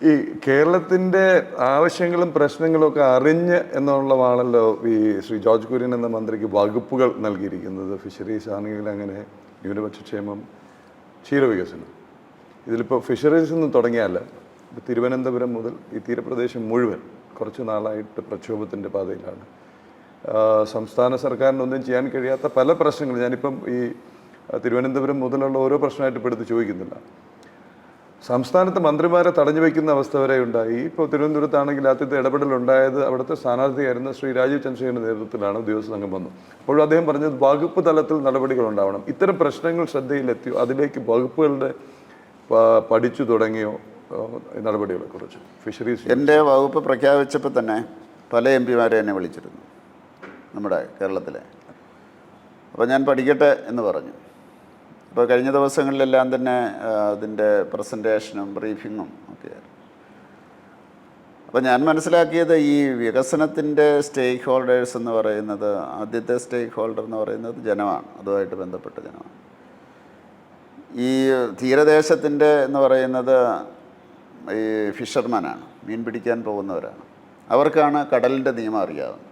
ഈ കേരളത്തിൻ്റെ ആവശ്യങ്ങളും പ്രശ്നങ്ങളും ഒക്കെ അറിഞ്ഞ് എന്നുള്ളതാണല്ലോ ഈ ശ്രീ ജോർജ് കുര്യൻ എന്ന മന്ത്രിക്ക് വകുപ്പുകൾ നൽകിയിരിക്കുന്നത്. ഫിഷറീസ് ആണെങ്കിൽ അങ്ങനെ, ന്യൂനപക്ഷക്ഷേമം, ക്ഷീരവികസനം. ഇതിലിപ്പോൾ ഫിഷറീസിൽ നിന്ന് തുടങ്ങിയല്ല, തിരുവനന്തപുരം മുതൽ ഈ തീരപ്രദേശം മുഴുവൻ കുറച്ച് നാളായിട്ട് പ്രക്ഷോഭത്തിൻ്റെ പാതയിലാണ്. സംസ്ഥാന സർക്കാരിനൊന്നും ചെയ്യാൻ കഴിയാത്ത പല പ്രശ്നങ്ങളും, ഞാനിപ്പം ഈ തിരുവനന്തപുരം മുതലുള്ള ഓരോ പ്രശ്നമായിട്ട് ഇപ്പോൾ എടുത്ത് ചോദിക്കുന്നില്ല. സംസ്ഥാനത്ത് മന്ത്രിമാരെ തടഞ്ഞു വയ്ക്കുന്ന അവസ്ഥ വരെ ഉണ്ടായി. ഇപ്പോൾ തിരുവനന്തപുരത്താണെങ്കിൽ ആദ്യത്തെ ഇടപെടലുണ്ടായത് അവിടുത്തെ സ്ഥാനാർത്ഥിയായിരുന്ന ശ്രീ രാജീവ് ചന്ദ്രശേഖരൻ്റെ നേതൃത്വത്തിലാണ് ഉദ്യോഗസ്ഥ സംഘം വന്നു. അപ്പോഴും അദ്ദേഹം പറഞ്ഞത് വകുപ്പ് തലത്തിൽ നടപടികൾ ഉണ്ടാവണം. ഇത്തരം പ്രശ്നങ്ങൾ ശ്രദ്ധയിലെത്തിയോ? അതിലേക്ക് വകുപ്പുകളുടെ പഠിച്ചു തുടങ്ങിയോ നടപടികളെ കുറിച്ച്? ഫിഷറീസ് എൻ്റെ വകുപ്പ് പ്രഖ്യാപിച്ചപ്പോൾ തന്നെ പല എം പിമാരെ എന്നെ വിളിച്ചിരുന്നു നമ്മുടെ കേരളത്തിലെ. അപ്പോൾ ഞാൻ പഠിക്കട്ടെ എന്ന് പറഞ്ഞു. അപ്പോൾ കഴിഞ്ഞ ദിവസങ്ങളിലെല്ലാം തന്നെ അതിൻ്റെ പ്രസൻറ്റേഷനും ബ്രീഫിങ്ങും ഒക്കെയായിരുന്നു. അപ്പോൾ ഞാൻ മനസ്സിലാക്കിയത് ഈ വികസനത്തിൻ്റെ സ്റ്റേക്ക് ഹോൾഡേഴ്സ് എന്ന് പറയുന്നത്, ആദ്യത്തെ സ്റ്റേക്ക് ഹോൾഡർ എന്ന് പറയുന്നത് ജനമാണ്, അതുമായിട്ട് ബന്ധപ്പെട്ട ജനമാണ്. ഈ തീരദേശത്തിൻ്റെ എന്ന് പറയുന്നത് ഈ ഫിഷർമാനാണ്, മീൻ പിടിക്കാൻ പോകുന്നവരാണ്. അവർക്കാണ് കടലിൻ്റെ നിയമം അറിയാവുന്നത്.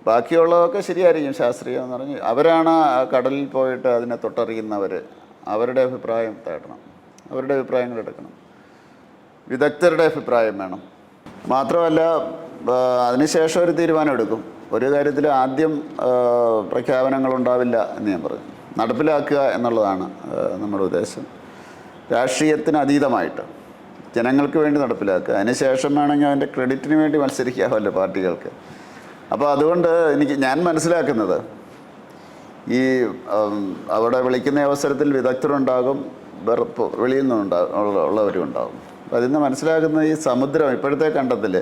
ബാക്കിയുള്ളതൊക്കെ ശരിയായിരിക്കും, ശാസ്ത്രീയം എന്ന് പറഞ്ഞ് അവരാണ് കടലിൽ പോയിട്ട് അതിനെ തൊട്ടറിയുന്നവർ. അവരുടെ അഭിപ്രായം തേടണം, അവരുടെ അഭിപ്രായങ്ങൾ എടുക്കണം, വിദഗ്ധരുടെ അഭിപ്രായം വേണം. മാത്രമല്ല അതിനുശേഷം ഒരു തീരുമാനം എടുക്കും. ഒരു കാര്യത്തിൽ ആദ്യം പ്രഖ്യാപനങ്ങളുണ്ടാവില്ല എന്ന് ഞാൻ പറഞ്ഞു. നടപ്പിലാക്കുക എന്നുള്ളതാണ് നമ്മുടെ ഉദ്ദേശം. രാഷ്ട്രീയത്തിന് അതീതമായിട്ട് ജനങ്ങൾക്ക് വേണ്ടി നടപ്പിലാക്കുക. അതിനുശേഷം വേണമെങ്കിൽ അതിൻ്റെ ക്രെഡിറ്റിന് വേണ്ടി മത്സരിക്കാമല്ലോ പാർട്ടികൾക്ക്. അപ്പോൾ അതുകൊണ്ട് ഞാൻ മനസ്സിലാക്കുന്നത് ഈ അവിടെ വിളിക്കുന്ന അവസരത്തിൽ വിദഗ്ധരുണ്ടാകും, വെളിയിൽ നിന്നുള്ളവരും ഉണ്ടാകും. അപ്പോൾ അതിൽ നിന്ന് മനസ്സിലാക്കുന്നത് ഈ സമുദ്രം, ഇപ്പോഴത്തെ കണ്ടത്തിൽ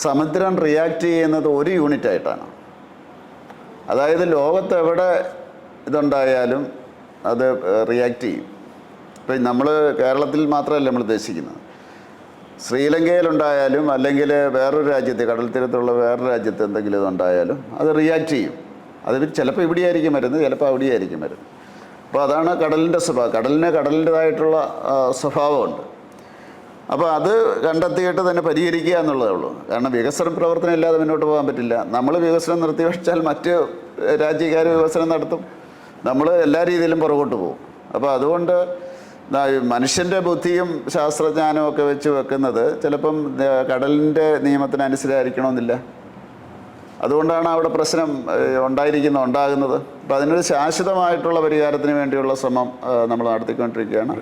സമുദ്രം റിയാക്ട് ചെയ്യുന്നത് ഒരു യൂണിറ്റായിട്ടാണ്. അതായത് ലോകത്ത് എവിടെ ഇതുണ്ടായാലും അത് റിയാക്ട് ചെയ്യും. ഇപ്പം നമ്മൾ കേരളത്തിൽ മാത്രമല്ല നമ്മൾ ഉദ്ദേശിക്കുന്നത്, ശ്രീലങ്കയിലുണ്ടായാലും അല്ലെങ്കിൽ വേറൊരു രാജ്യത്ത്, കടൽ തീരത്തുള്ള വേറൊരു രാജ്യത്ത് എന്തെങ്കിലും ഇതുണ്ടായാലും അത് റിയാക്ട് ചെയ്യും. അത് ചിലപ്പോൾ ഇവിടെയായിരിക്കും വരുന്നത്, ചിലപ്പോൾ അവിടെയായിരിക്കും വരുന്നത്. അപ്പോൾ അതാണ് കടലിൻ്റെ സ്വഭാവം. കടലിന് കടലിൻ്റെതായിട്ടുള്ള സ്വഭാവമുണ്ട്. അപ്പോൾ അത് കണ്ടെത്തിയിട്ട് തന്നെ പരിഹരിക്കുക എന്നുള്ളതേ ഉള്ളൂ. കാരണം വികസന പ്രവർത്തനം ഇല്ലാതെ മുന്നോട്ട് പോകാൻ പറ്റില്ല. നമ്മൾ വികസനം നിർത്തിവെച്ചാൽ മറ്റ് രാജ്യക്കാർ വികസനം നടത്തും, നമ്മൾ എല്ലാ രീതിയിലും പുറകോട്ട് പോകും. അപ്പോൾ അതുകൊണ്ട് മനുഷ്യൻ്റെ ബുദ്ധിയും ശാസ്ത്രജ്ഞാനവും ഒക്കെ വെച്ച് വെക്കുന്നത് ചിലപ്പം കടലിൻ്റെ നിയമത്തിനനുസരിച്ചായിരിക്കണമെന്നില്ല. അതുകൊണ്ടാണ് അവിടെ പ്രശ്നം ഉണ്ടാകുന്നത്. അപ്പോൾ അതിനൊരു ശാശ്വതമായിട്ടുള്ള പരിഹാരത്തിന് വേണ്ടിയുള്ള ശ്രമം നമ്മൾ നടത്തിക്കൊണ്ടിരിക്കുകയാണ്.